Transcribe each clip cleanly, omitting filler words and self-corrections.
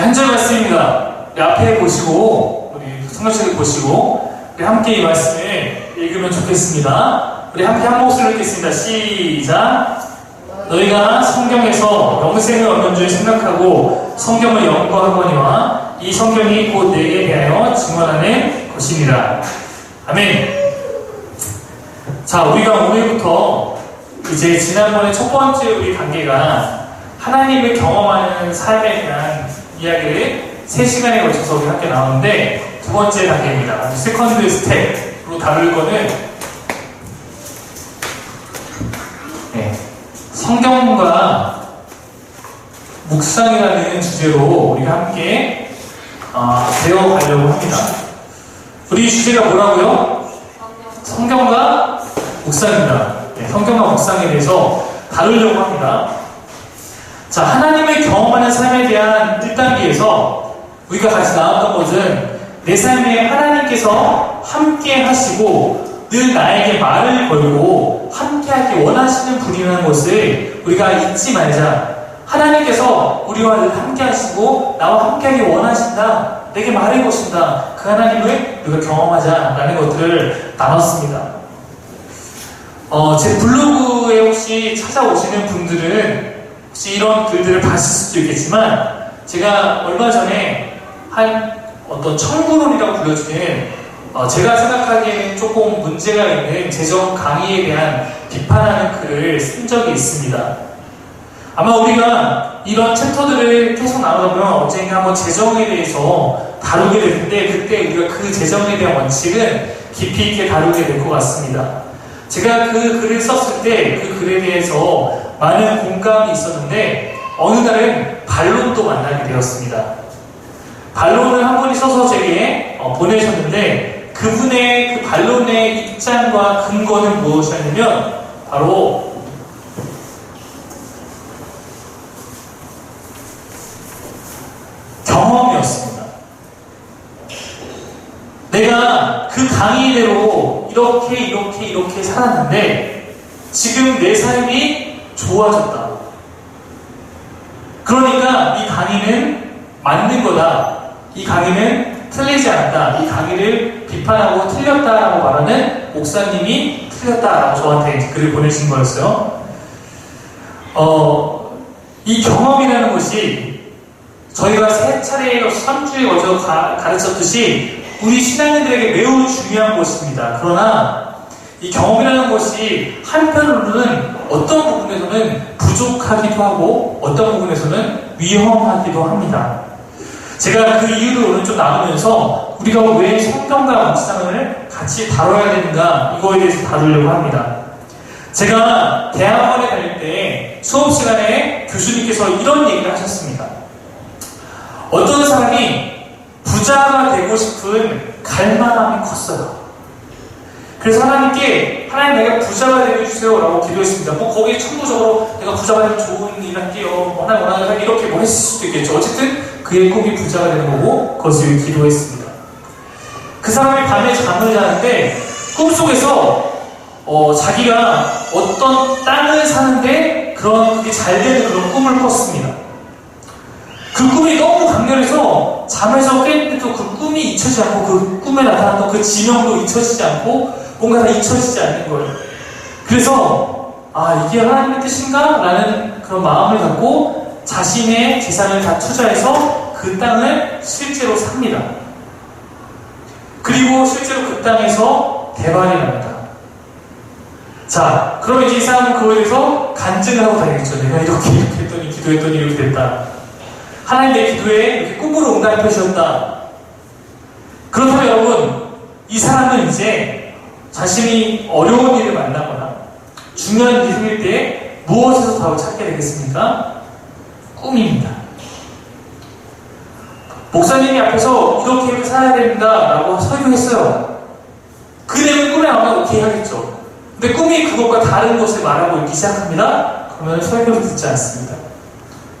한 절 말씀입니다. 우리 앞에 보시고, 우리 성경책을 보시고, 우리 함께 이 말씀을 읽으면 좋겠습니다. 우리 함께 한 목소리로 읽겠습니다. 시작. 너희가 성경에서 영생을 얻는 줄 생각하고 성경을 연구하거니와 이 성경이 곧 내게 대하여 증언하는 것입니다. 아멘. 자, 우리가 오늘부터 이제 지난번에 첫 번째 우리 단계가 하나님을 경험하는 삶에 대한 이야기를 3시간에 걸쳐서 우리 함께 나오는데, 두 번째 단계입니다. 세컨드 스텝으로 다룰 거는 성경과 묵상이라는 주제로 우리가 함께 배워가려고 합니다. 우리 주제가 뭐라고요? 성경과 묵상입니다. 성경과 묵상에 대해서 다루려고 합니다. 자, 하나님을 경험하는 삶에 대한 1단계에서 우리가 같이 나왔던 것은 내 삶에 하나님께서 함께 하시고 늘 나에게 말을 걸고 함께하기 원하시는 분이라는 것을 우리가 잊지 말자. 하나님께서 우리와 늘 함께 하시고 나와 함께하기 원하신다. 내게 말해 보신다. 그 하나님을 우리가 경험하자라는 것들을 나눴습니다. 제 블로그에 혹시 찾아오시는 분들은 혹시 이런 글들을 봤을 수도 있겠지만, 제가 얼마 전에 한 어떤 청구론이라고 불려지는 제가 생각하기에는 조금 문제가 있는 재정 강의에 대한 비판하는 글을 쓴 적이 있습니다. 아마 우리가 이런 챕터들을 계속 나누면 언젠가 한번 재정에 대해서 다루게 될 텐데, 그때 우리가 그 재정에 대한 원칙은 깊이 있게 다루게 될 것 같습니다. 제가 그 글을 썼을 때 그 글에 대해서 많은 공감이 있었는데, 어느 날은 반론도 만나게 되었습니다. 반론을 한 분이 써서 제게 보내셨는데, 그분의 그 반론의 입장과 근거는 무엇이었냐면 바로 경험이었습니다. 내가 그 강의대로 이렇게 살았는데 지금 내 삶이 좋아졌다. 그러니까 이 강의는 맞는 거다. 이 강의는 틀리지 않았다. 이 강의를 비판하고 틀렸다라고 말하는 목사님이 틀렸다라고 저한테 글을 보내신 거였어요. 이 경험이라는 것이 저희가 3차례, 3주에 걸쳐 가르쳤듯이 우리 신앙인들에게 매우 중요한 것입니다. 그러나 이 경험이라는 것이 한편으로는 어떤 부분에서는 부족하기도 하고 어떤 부분에서는 위험하기도 합니다. 제가 그 이유를 오늘 좀 나누면서 우리가 왜 성경과 묵상을 같이 다뤄야 되는가, 이거에 대해서 다루려고 합니다. 제가 대학원에 다닐 때 수업 시간에 교수님께서 이런 얘기를 하셨습니다. 어떤 사람이 부자가 되고 싶은 갈망함이 컸어요. 그래서 하나님께, 하나님 내가 부자가 되게 해주세요 라고 기도했습니다. 거기에 천부적으로 내가 부자가 되면 좋은 일 할게요, 하나님 원하는 일 이렇게 했을 수도 있겠죠. 어쨌든 그의 꿈이 부자가 되는 거고 그것을 기도했습니다. 그 사람이 밤에 잠을 자는데 꿈속에서 자기가 어떤 땅을 사는데 그게 잘 되는 그런 꿈을 꿨습니다. 그 꿈이 너무 강렬해서 잠에서 깼는데도 그 꿈이 잊혀지지 않고 그 꿈에 나타났던 그 지명도 잊혀지지 않고 뭔가 다 잊혀지지 않는 거예요. 그래서 이게 하나님의 뜻인가? 라는 그런 마음을 갖고 자신의 재산을 다 투자해서 그 땅을 실제로 삽니다. 그리고 실제로 그 땅에서 대박이 납니다. 자, 그럼 이제 이 사람은 그거에 대해서 간증을 하고 다니겠죠. 내가 이렇게 했더니, 기도했더니 이렇게 됐다. 하나님 내 기도에 이렇게 꿈으로 응답해 주셨다. 그렇다면 여러분, 이 사람은 이제 자신이 어려운 일을 만나거나 중요한 일이 생길 때 무엇에서 답을 찾게 되겠습니까? 꿈입니다. 목사님이 앞에서 이렇게 살아야 됩니다 라고 설교했어요. 그 내용이 꿈에 나오면 오케이 하겠죠. 근데 꿈이 그것과 다른 것을 말하고 있기 시작합니다. 그러면 설교를 듣지 않습니다.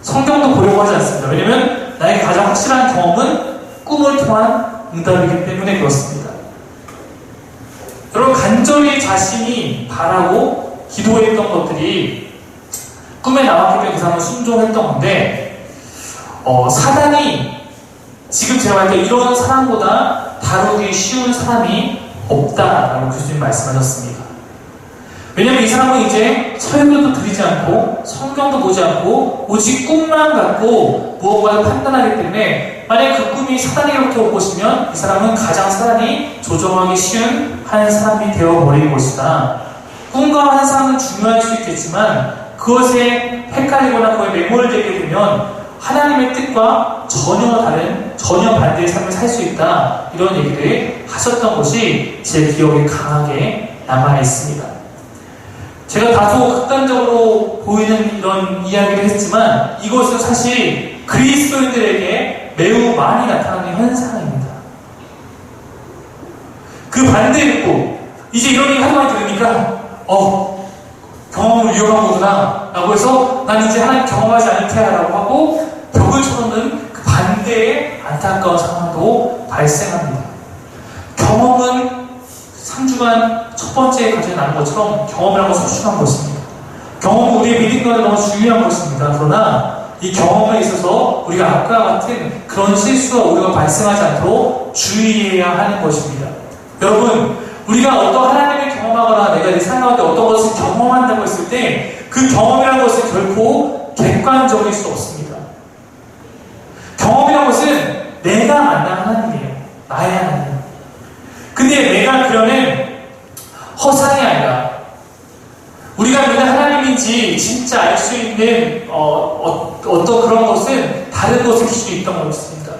성경도 보려고 하지 않습니다. 왜냐면 나에게 가장 확실한 경험은 꿈을 통한 응답이기 때문에 그렇습니다. 여러분, 간절히 자신이 바라고 기도했던 것들이 꿈에 나왔기 때문에 그 사람은 순종했던 건데, 사단이 지금 제가 볼 때 이런 사람보다 다루기 쉬운 사람이 없다라고 교수님 말씀하셨습니다. 왜냐면 이 사람은 이제 설교도 드리지 않고 성경도 보지 않고 오직 꿈만 갖고 무엇과도 판단하기 때문에 만약 그 꿈이 사단에게부터 올 것이면 이 사람은 가장 사단이 조종하기 쉬운 한 사람이 되어버릴 것이다. 꿈과 환상은 중요할 수 있겠지만 그것에 헷갈리거나 거기에 매몰되게 되면 하나님의 뜻과 전혀 다른, 전혀 반대의 삶을 살 수 있다. 이런 얘기를 하셨던 것이 제 기억에 강하게 남아있습니다. 제가 다소 극단적으로 보이는 이런 이야기를 했지만 이것은 사실 그리스도인들에게 매우 많이 나타나는 현상입니다. 그 반대의 또 이제 이런 얘기 하도 많이 들으니까 경험은 위험한 거구나 라고 해서 난 이제 하나님 경험하지 않을 테야 라고 하고 벽을 쳐놓는 그 반대의 안타까운 상황도 발생합니다. 경험은 3주간 첫 번째 과정에 나눈 것처럼 경험이라는 것은 소중한 것입니다. 경험은 우리의 믿음과는 너무 중요한 것입니다. 그러나 이 경험에 있어서 우리가 아까 같은 그런 실수가 우리가 발생하지 않도록 주의해야 하는 것입니다. 여러분, 우리가 어떤 하나님을 경험하거나 내가 내 삶 가운데 어떤 것을 경험한다고 했을 때 그 경험이라는 것은 결코 객관적일 수 없습니다. 경험이라는 것은 내가 만난 하나님이에요. 나의 하나님. 근데 내가 그려낸 허상이 아니라 우리가 믿는 하나님인지 진짜 알 수 있는 어떤 그런 것은 다른 것의 기준이 있던 것입니다.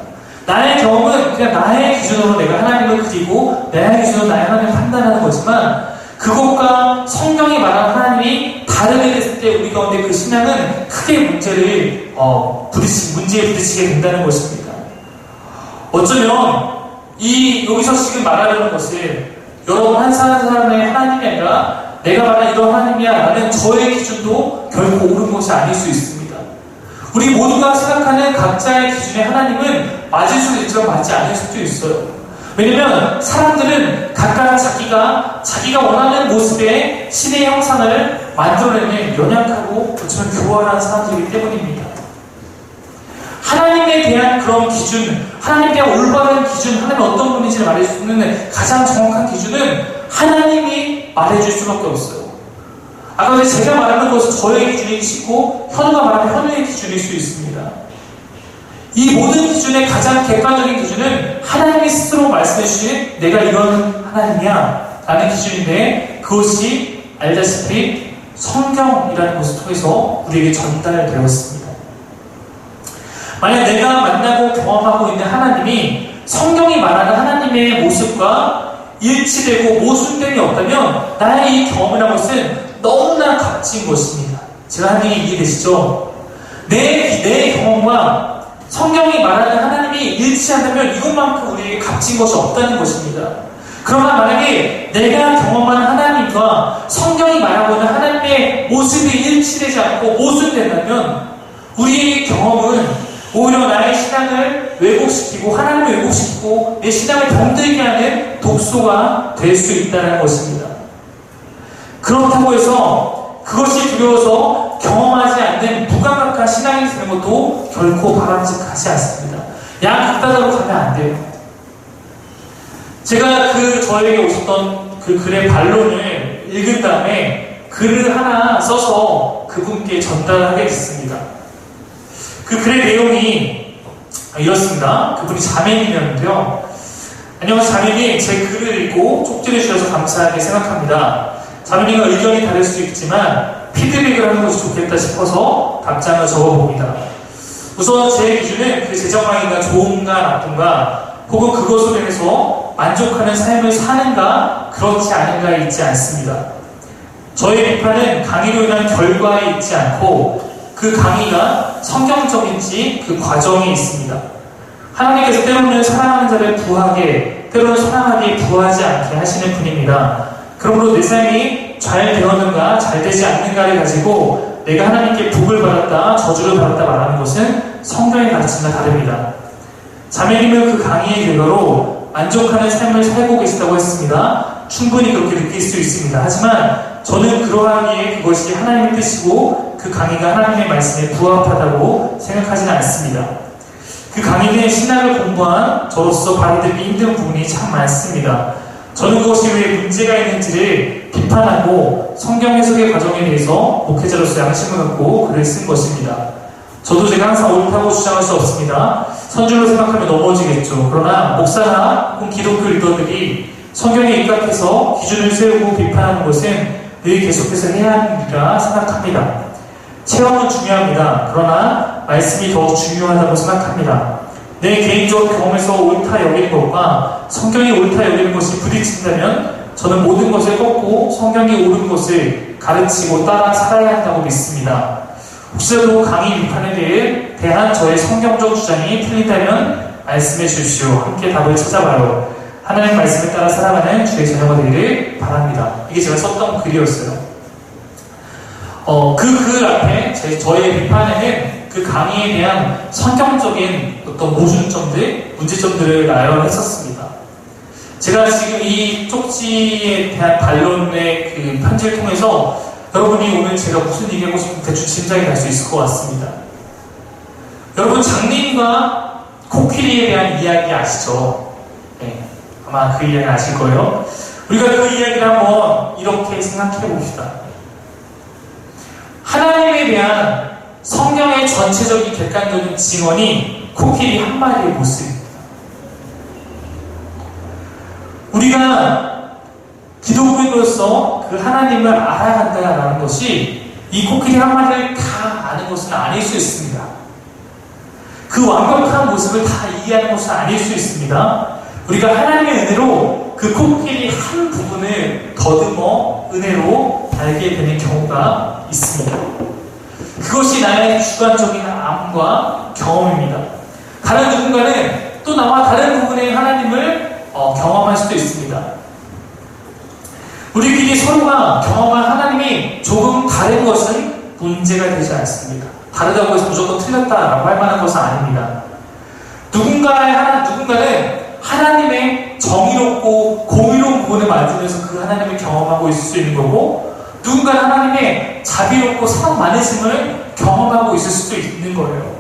나의 경험은 그냥 나의 기준으로 내가 하나님을 그리고 나의 기준으로 나의 하나님을 판단하는 거지만 그것과 성경이 말하는 하나님이 다르게 됐을 때 우리 가운데 그 신앙은 크게 문제에 부딪히게 된다는 것입니다. 어쩌면 여기서 지금 말하려는 것은 여러분 한 사람의 하나님이 아니라 내가 말한 이런 하나님이야 라는 저의 기준도 결코 옳은 것이 아닐 수 있습니다. 우리 모두가 생각하는 각자의 기준의 하나님은 맞을 수도 있지만 맞지 않을 수도 있어요. 왜냐면 사람들은 각각 자기가 원하는 모습의 신의 형상을 만들어내는 연약하고 어쩌면 교활한 사람들이기 때문입니다. 하나님에 대한 그런 기준, 하나님에 대한 올바른 기준, 하나님이 어떤 분인지를 말해줄 수 있는 가장 정확한 기준은 하나님이 말해줄 수밖에 없어요. 아까 전에 제가 말하는 것은 저의 기준이시고 현우가 말하는 현우의 기준일 수 있습니다. 이 모든 기준의 가장 객관적인 기준은 하나님이 스스로 말씀해주신 내가 이런 하나님이야 라는 기준인데 그것이 알다시피 성경이라는 것을 통해서 우리에게 전달되었습니다. 만약 내가 만나고 경험하고 있는 하나님이 성경이 말하는 하나님의 모습과 일치되고 모순됨이 없다면 나의 이 경험이라는 것은 너무나 값진 것입니다. 제가 하는 얘기 이해되시죠? 내 경험과 성경이 말하는 하나님이 일치한다면 이것만큼 우리에게 값진 것이 없다는 것입니다. 그러나 만약에 내가 경험한 하나님과 성경이 말하고 있는 하나님의 모습이 일치되지 않고 모순된다면 우리의 경험은 오히려 나의 신앙을 왜곡시키고 하나님을 왜곡시키고 내 신앙을 병들게 하는 독소가 될 수 있다는 것입니다. 그렇다고 해서 그것이 두려워서 경험하지 않는 무감각한 신앙이 되는 것도 결코 바람직하지 않습니다. 양극단으로 가면 안 돼요. 제가 저에게 오셨던 그 글의 반론을 읽은 다음에 글을 하나 써서 그분께 전달하게 됐습니다. 그 글의 내용이 이렇습니다. 그분이 자매님이었는데요. 안녕하세요 자매님, 제 글을 읽고 쪽지를 주셔서 감사하게 생각합니다. 자매님과 의견이 다를 수 있지만 피드백을 하는 것이 좋겠다 싶어서 답장을 적어봅니다. 우선 제 기준은 그 재정망이가 좋은가 나쁜가 혹은 그것으로 인해서 만족하는 삶을 사는가 그렇지 않은가에 있지 않습니다. 저의 비판은 강의로 인한 결과에 있지 않고 그 강의가 성경적인지 그 과정에 있습니다. 하나님께서 때로는 사랑하는 자를 부하게 때로는 사랑하기 부하지 않게 하시는 분입니다. 그러므로 내 삶이 잘 되었는가 잘 되지 않는가를 가지고 내가 하나님께 복을 받았다 저주를 받았다 말하는 것은 성경의 가르침과 다릅니다. 자매님은 그 강의의 결과로 만족하는 삶을 살고 계시다고 했습니다. 충분히 그렇게 느낄 수 있습니다. 하지만 저는 그러하기에 그것이 하나님의 뜻이고 그 강의가 하나님의 말씀에 부합하다고 생각하지는 않습니다. 그 강인의 신학을 공부한 저로서 받아들이기 힘든 부분이 참 많습니다. 저는 그것이 왜 문제가 있는지를 비판하고 성경 해석의 과정에 대해서 목회자로서 양심을 갖고 글을 쓴 것입니다. 저도 제가 항상 옳다고 주장할 수 없습니다. 선줄로 생각하면 넘어지겠죠. 그러나 목사나 혹은 기독교 리더들이 성경에 입각해서 기준을 세우고 비판하는 것은 늘 계속해서 해야 하는 일이라 생각합니다. 체험은 중요합니다. 그러나 말씀이 더욱 중요하다고 생각합니다. 내 개인적 경험에서 옳다 여기는 것과 성경이 옳다 여기는 것이 부딪힌다면 저는 모든 것을 꺾고 성경이 옳은 것을 가르치고 따라 살아야 한다고 믿습니다. 혹시라도 강의 비판에 대한 저의 성경적 주장이 틀린다면 말씀해 주십시오. 함께 답을 찾아봐요. 하나님 말씀을 따라 살아가는 주의 자녀가 되기를 바랍니다. 이게 제가 썼던 글이었어요. 그 글 앞에 저의 비판에는 그 강의에 대한 성경적인 어떤 모순점들, 문제점들을 나열했었습니다. 제가 지금 이 쪽지에 대한 반론의 그 편지를 통해서 여러분이 오늘 제가 무슨 얘기하고 싶은지 대충 짐작이 날 수 있을 것 같습니다. 여러분, 장님과 코끼리에 대한 이야기 아시죠? 네, 아마 그 이야기 아실 거예요. 우리가 그 이야기를 한번 이렇게 생각해 봅시다. 하나님에 대한 성경의 전체적인 객관적인 증언이 코끼리 한 마리의 모습입니다. 우리가 기독교인으로서 그 하나님을 알아야 한다는 것이 이 코끼리 한 마리를 다 아는 것은 아닐 수 있습니다. 그 완벽한 모습을 다 이해하는 것은 아닐 수 있습니다. 우리가 하나님의 은혜로 그 코끼리 한 부분을 더듬어 은혜로 알게 되는 경우가 있습니다. 그것이 나의 주관적인 암과 경험입니다. 다른 누군가는 또 나와 다른 부분의 하나님을 경험할 수도 있습니다. 우리끼리 서로가 경험한 하나님이 조금 다른 것은 문제가 되지 않습니다. 다르다고 해서 무조건 틀렸다라고 할 만한 것은 아닙니다. 누군가는 하나님의 정의롭고 공의로운 부분을 만지면서 그 하나님을 경험하고 있을 수 있는 거고, 누군가는 하나님의 자비롭고 사랑 많으심을 경험하고 있을 수도 있는 거예요.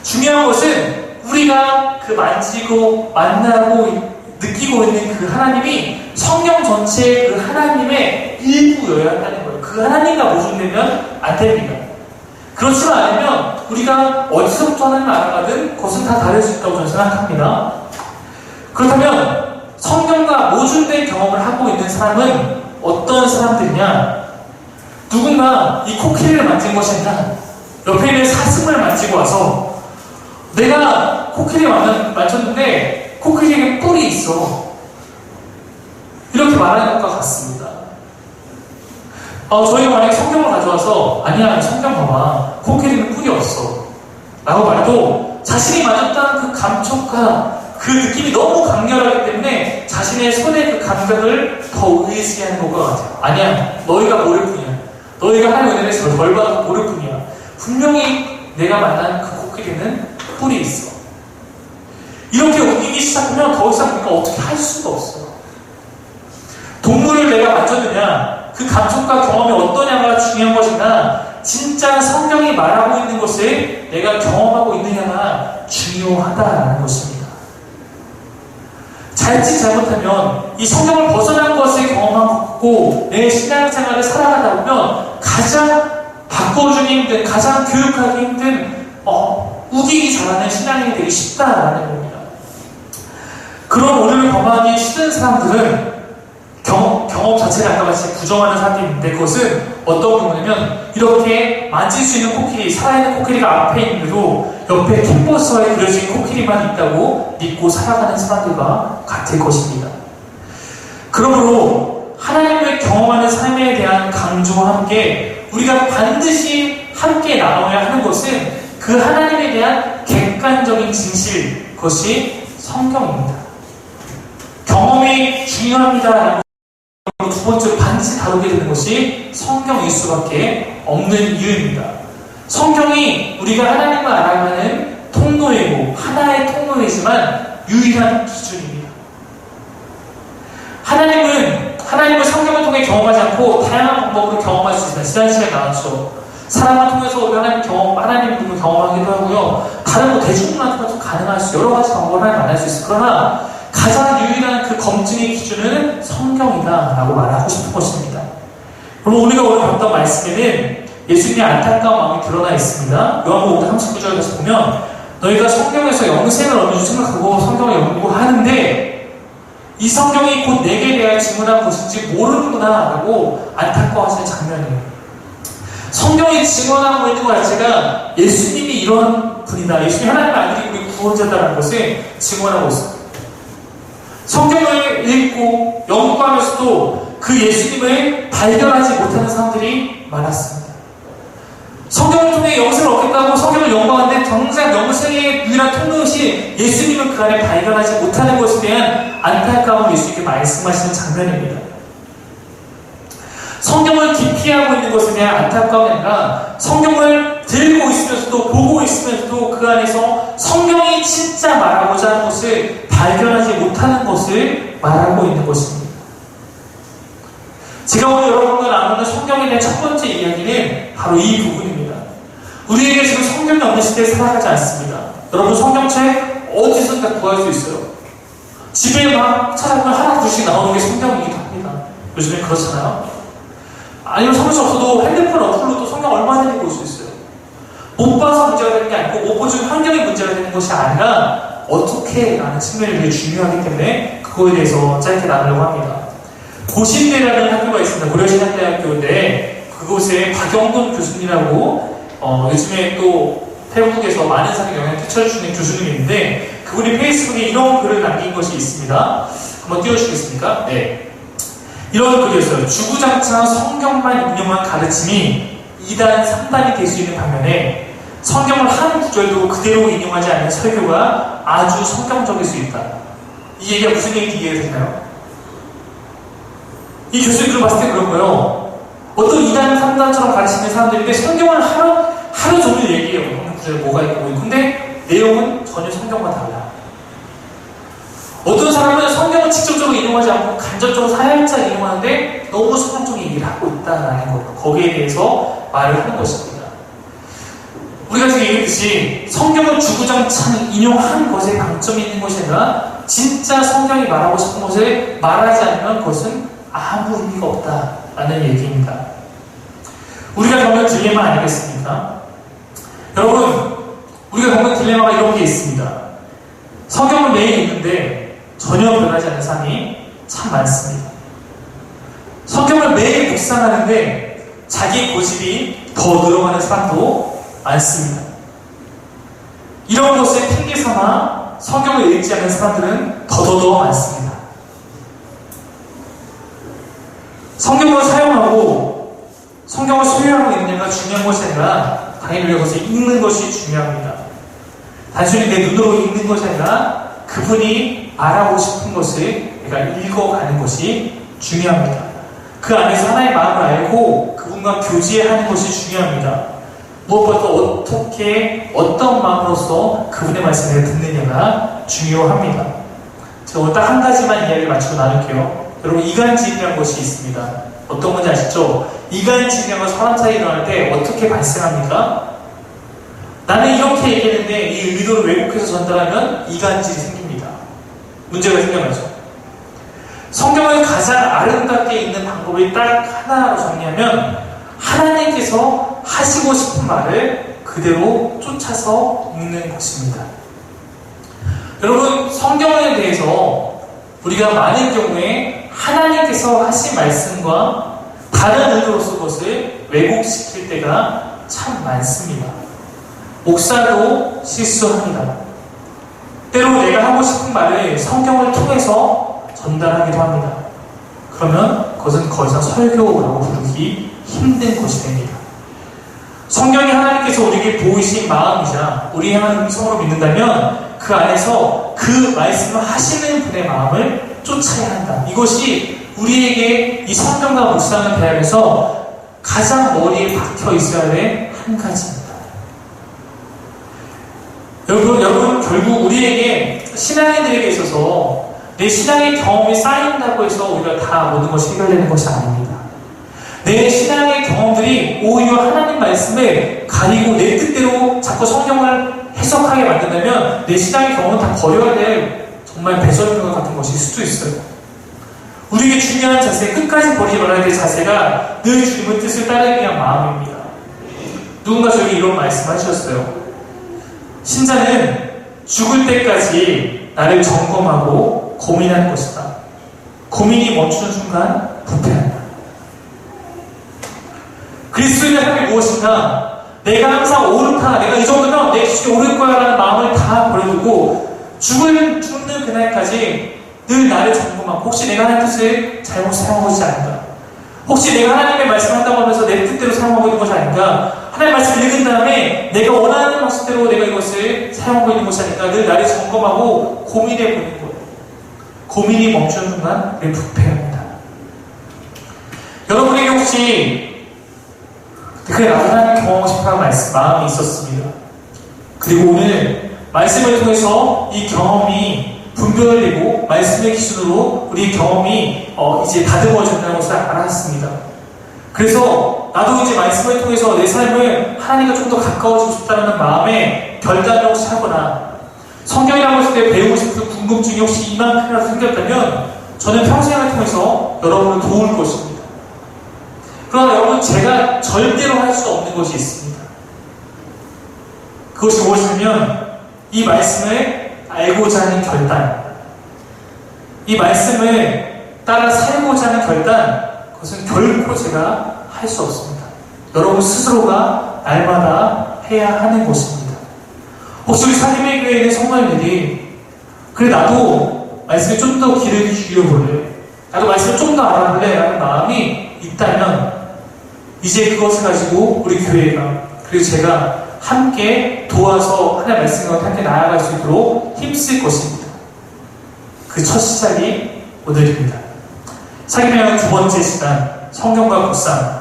중요한 것은 우리가 그 만지고 만나고 느끼고 있는 그 하나님이 성경 전체의 그 하나님의 일부여야 한다는 거예요. 그 하나님과 모순되면 안 됩니다. 그렇지만 않으면 우리가 어디서부터 하나님을 알아가든 그것은 다 다를 수 있다고 저는 생각합니다. 그렇다면 성경과 모순된 경험을 하고 있는 사람은 어떤 사람들이냐? 누군가 이 코끼리를 만진 것이 아니라 옆에 있는 사슴을 만지고 와서 내가 코끼리를 만졌는데 코끼리에게 뿔이 있어, 이렇게 말하는 것과 같습니다. 저희가 만약에 성경을 가져와서 아니야, 성경 봐봐, 코끼리는 뿔이 없어 라고 말해도 자신이 맞았다는 그 감촉과 그 느낌이 너무 강렬하기 때문에 자신의 손의 그 감각을 더 의지하는 것과 같아요. 아니야, 너희가 모를 뿐이야. 너희가 하나님의 은혜를 덜 받아서 모를 뿐이야. 분명히 내가 만난 그 코끼리는 뿔이 있어. 이렇게 우기기 시작하면 더 이상 우리가 어떻게 할 수가 없어요. 동물을 내가 만졌느냐, 그 감촉과 경험이 어떠냐가 중요한 것이나 진짜 성경이 말하고 있는 것을 내가 경험하고 있느냐가 중요하다는 것입니다. 잘지 잘못하면 이 성경을 벗어난 것을 경험하고 내 신앙생활을 살아가다 보면 가장 바꿔주기 힘든, 가장 교육하기 힘든 우기기 잘하는 신앙인이 되기 쉽다라는 겁니다. 그런 오류를 범하기 싫은 사람들은 경험 자체를 아까 같이 부정하는 사람들이 있는데, 그것은 어떤 경우냐면 이렇게 만질 수 있는 코끼리, 살아있는 코끼리가 앞에 있는데도 옆에 캔버스에 그려진 코끼리만 있다고 믿고 살아가는 사람들과 같을 것입니다. 그러므로 하나님을 경험하는 삶에 대한 강조와 함께 우리가 반드시 함께 나눠야 하는 것은 그 하나님에 대한 객관적인 진실, 그것이 성경입니다. 경험이 중요합니다라는 두 번째로 반드시 다루게 되는 것이 성경일 수밖에 없는 이유입니다. 성경이 우리가 하나님을 알아가는 통로이고 하나의 통로이지만 유일한 기준입니다. 하나님을 성경을 통해 경험하지 않고 다양한 방법으로 경험할 수 있습니다. 지난 시간에 나왔죠. 사람을 통해서 우리가 하나님 믿음을 경험하기도 하고요. 다른 대중문화도 가능할 수 여러 가지 방법을 하나님 만날 수 있어요. 그러나 가장 유일한 그 검증의 기준은 성경이다라고 말하고 싶은 것입니다. 그럼 우리가 오늘 봤던 말씀에는 예수님의 안타까운 마음이 드러나 있습니다. 요한복음 39절에서 보면 너희가 성경에서 영생을 얻는 줄 생각하고 성경을 연구하는데 이 성경이 곧 내게 대하여 증언한 것인지 모르는구나 라고 안타까워하시는 장면이에요. 성경이 증언하고 있는 것 자체가 예수님이 이런 분이다, 예수님이 하나님의 아들이 우리 구원자다라는 것을 증언하고 있습니다. 성경을 읽고 연구하면서도 그 예수님을 발견하지 못하는 사람들이 많았습니다. 성경을 통해 영생을 얻겠다고 성경을 연구하는데 정작 영생의 유일한 통로시 예수님을 그 안에 발견하지 못하는 것에 대한 안타까움을 예수님께 말씀하시는 장면입니다. 성경을 기피하고 있는 것에 대한 안타까움이 아니라 성경을 들고 있으면서도 보고 있으면서도 그 안에서 성경이 진짜 말하고자 하는 것을 발견하지 못하는 것을 말하고 있는 것입니다. 제가 오늘 여러분과 나누는 성경에 대한 첫 번째 이야기는 바로 이 부분입니다. 우리에게 지금 성경이 없는 시대에 살아가지 않습니다. 여러분 성경책 어디선가 구할 수 있어요. 집에 막 찾아보면 하나 둘씩 나오는 게 성경이기도 합니다. 요즘에 그렇잖아요. 아니면 사무실 없어도 핸드폰 어플로도 성경 얼마나 읽고 올 수 있어요. 못 봐서 문제가 되는 게 아니고 못 보여주는 환경이 문제가 되는 것이 아니라 어떻게 라는 측면이 되게 중요하기 때문에 그거에 대해서 짧게 나누려고 합니다. 고신대라는 학교가 있습니다. 고려신학대학교인데 그곳에 박영돈 교수님이라고 요즘에 또 태국에서 많은 사람에게 영향을 끼쳐주시는 교수님인데 그분이 페이스북에 이런 글을 남긴 것이 있습니다. 한번 띄워주시겠습니까? 네. 이런 글이었어요. 주구장창 성경만 인용한 가르침이 2단, 3단이 될 수 있는 반면에 성경을 한 구절도 그대로 인용하지 않는 설교가 아주 성경적일 수 있다. 이 얘기가 무슨 얘기인지 이해되나요? 이 교수님들을 봤을 때 그런 거예요. 어떤 2단, 3단처럼 가르치는 사람들인데 성경을 하루 종일 얘기해요. 어느 구절에 뭐가 있고. 근데 내용은 전혀 성경과 달라. 어떤 사람은 성경을 직접적으로 인용하지 않고 간접적으로 살짝 인용하는데 너무 성경적인 얘기를 하고 있다는 거예요. 거기에 대해서 말을 하는 것입니다. 우리가 지금 얘기했듯이 성경을 주구장창 인용한 것에 방점이 있는 것이 아니라 진짜 성경이 말하고 싶은 것을 말하지 않으면 그것은 아무 의미가 없다라는 얘기입니다. 우리가 겪는 딜레마 아니겠습니까? 여러분, 우리가 겪는 딜레마가 이런 게 있습니다. 성경을 매일 읽는데 전혀 변하지 않는 사람이 참 많습니다. 성경을 매일 묵상하는데 자기 고집이 더 늘어가는 사람도 많습니다. 이런 것을 핑계 삼아 성경을 읽지 않는 사람들은 더더더 많습니다. 성경을 사용하고 성경을 소유하고 있느냐가 중요한 것이 아니라 당연히 그것을 읽는 것이 중요합니다. 단순히 내 눈으로 읽는 것이 아니라 그분이 말하고 싶은 것을 내가 읽어가는 것이 중요합니다. 그 안에서 하나의 마음을 알고 그분과 교제하는 것이 중요합니다. 무엇보다 어떻게 어떤 마음으로서 그분의 말씀을 듣느냐가 중요합니다. 제가 오늘 딱 한 가지만 이야기를 마치고 나눌게요. 여러분 이간질이라는 것이 있습니다. 어떤 건지 아시죠? 이간질이라는 건 사람 사이에 일어날 때 어떻게 발생합니까? 나는 이렇게 얘기했는데 이 의도를 왜곡해서 전달하면 이간질이 생깁니다. 문제가 생겨나죠. 성경을 가장 아름답게 읽는 방법이 딱 하나로 정리하면 하나님께서 하시고 싶은 말을 그대로 쫓아서 읽는 것입니다. 여러분 성경에 대해서 우리가 많은 경우에 하나님께서 하신 말씀과 다른 의도로서 그것을 왜곡시킬 때가 참 많습니다. 목사도 실수합니다. 때로 내가 하고 싶은 말을 성경을 통해서 전달하기도 합니다. 그러면 그것은 더 이상 설교라고 부르기 힘든 것이 됩니다. 성경이 하나님께서 우리에게 보이신 마음이자 우리 향한 음성으로 믿는다면 그 안에서 그 말씀을 하시는 분의 마음을 쫓아야 한다. 이것이 우리에게 이 성경과 묵상을 대하면서 가장 머리에 박혀 있어야 될 한 가지입니다. 여러분 결국 우리에게 신앙인들에게 있어서 내 신앙의 경험이 쌓인다고 해서 우리가 다 모든 것이 해결되는 것이 아닙니다. 내 신앙의 경험들이 오히려 하나님 말씀을 가리고 내 뜻대로 자꾸 성경을 해석하게 만든다면 내 신앙의 경험은 다 버려야 될 정말 배설물 같은 것일 수도 있어요. 우리에게 중요한 자세, 끝까지 버리지 말아야 될 자세가 늘 주님의 뜻을 따르기 위한 마음입니다. 누군가 저에게 이런 말씀을 하셨어요. 신자는 죽을 때까지 나를 점검하고 고민하는 것이다. 고민이 멈추는 순간 부패한다. 그리스도인의 삶이 무엇인가? 내가 항상 옳다, 내가 이 정도면 내 기준이 옳을 거야 라는 마음을 다 버려두고 죽는 그날까지 늘 나를 점검하고 혹시 내가 하는 뜻을 잘못 사용하고 있지 않은가? 혹시 내가 하나님의 말씀을 한다고 하면서 내 뜻대로 사용하고 있는 것이 아닌가? 하나님의 말씀을 읽은 다음에 내가 원하는 방식대로 내가 이것을 사용하고 있는 것이 아닌가? 늘 나를 점검하고 고민해 보는 거예요. 고민이 멈추는 순간 늘 부패합니다. 여러분에게 혹시 그래 나도 하나님 경험하고 싶어하는 마음이 있었습니다. 그리고 오늘 말씀을 통해서 이 경험이 분별되고 말씀의 기준으로 우리의 경험이 이제 다듬어진다는 것을 알았습니다. 그래서 나도 이제 말씀을 통해서 내 삶을 하나님과 좀 더 가까워지고 싶다는 마음에 결단을 혹시 하거나 성경이라고 했을 때 배우고 싶은 궁금증이 혹시 이만큼이라도 생겼다면 저는 평생을 통해서 여러분을 도울 것입니다. 그러나 여러분 제가 절대로 할 수 없는 것이 있습니다. 그것이 무엇이냐면 이 말씀을 알고자 하는 결단, 이 말씀을 따라 살고자 하는 결단, 그것은 결코 제가 할 수 없습니다. 여러분 스스로가 날마다 해야 하는 것입니다. 혹시 우리 사림의 교회에 있는 성도님들이 그래 나도 말씀에 좀 더 기를 죽여볼래, 나도 말씀을 좀 더 알아볼래 라는 마음이 있다면 이제 그것을 가지고 우리 교회가 그리고 제가 함께 도와서 하나님의 말씀과 함께 나아갈 수 있도록 힘쓸 것입니다. 그 첫 시작이 오늘입니다. 사귐의 두 번째 시간, 성경과 묵상.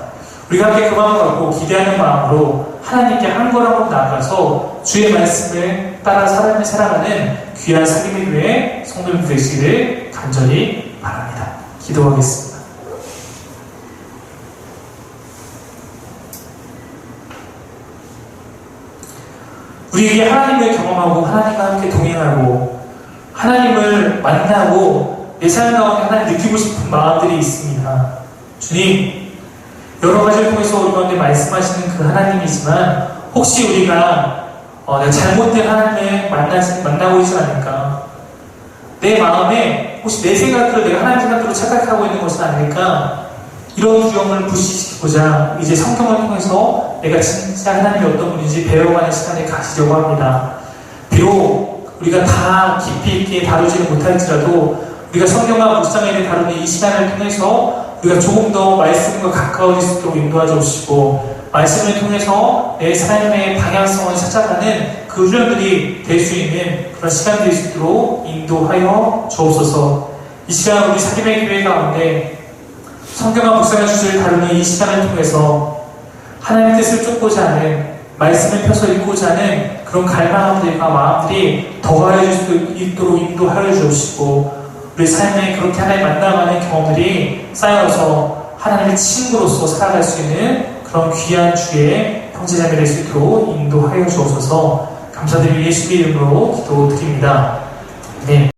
우리가 함께 그 마음을 갖고 기대하는 마음으로 하나님께 한 걸 한 번 나아가서 주의 말씀을 따라 삶을 살아가는 귀한 사귐의 교회 성도님들 되시기를 간절히 바랍니다. 기도하겠습니다. 우리에게 하나님을 경험하고 하나님과 함께 동행하고 하나님을 만나고 내 삶 가운데 하나님 느끼고 싶은 마음들이 있습니다. 주님, 여러 가지를 통해서 우리 가운데 말씀하시는 그 하나님이지만 혹시 우리가 내가 잘못된 하나님을 만나고 있지 않을까? 내 마음에 혹시 내 생각대로 내가 하나님 생각대로 착각하고 있는 것은 아닐까? 이런 두려움을 부시시키고자 이제 성경을 통해서 내가 진짜 하나님이 어떤 분인지 배워가는 시간을 가지려고 합니다. 비록 우리가 다 깊이 있게 다루지는 못할지라도 우리가 성경과 묵상에 다루는 이 시간을 통해서 우리가 조금 더 말씀과 가까워질 수 있도록 인도하여 주시고 말씀을 통해서 내 삶의 방향성을 찾아가는 그 훈련들이 될 수 있는 그런 시간이 될 수 있도록 인도하여 주옵소서. 이 시간 우리 사귐의 교회 가운데 성경과 묵상의 주제를 다루는 이 시간을 통해서 하나님의 뜻을 쫓고자 하는 말씀을 펴서 읽고자 하는 그런 갈망함들과 마음들이 더하여질 수 있도록 인도하여 주시고 우리 삶에 그렇게 하나님 만나가는 경험들이 쌓여서 하나님의 친구로서 살아갈 수 있는 그런 귀한 주의 형제자매 될 수 있도록 인도하여 주옵소서. 감사드리며 예수의 이름으로 기도드립니다. 네.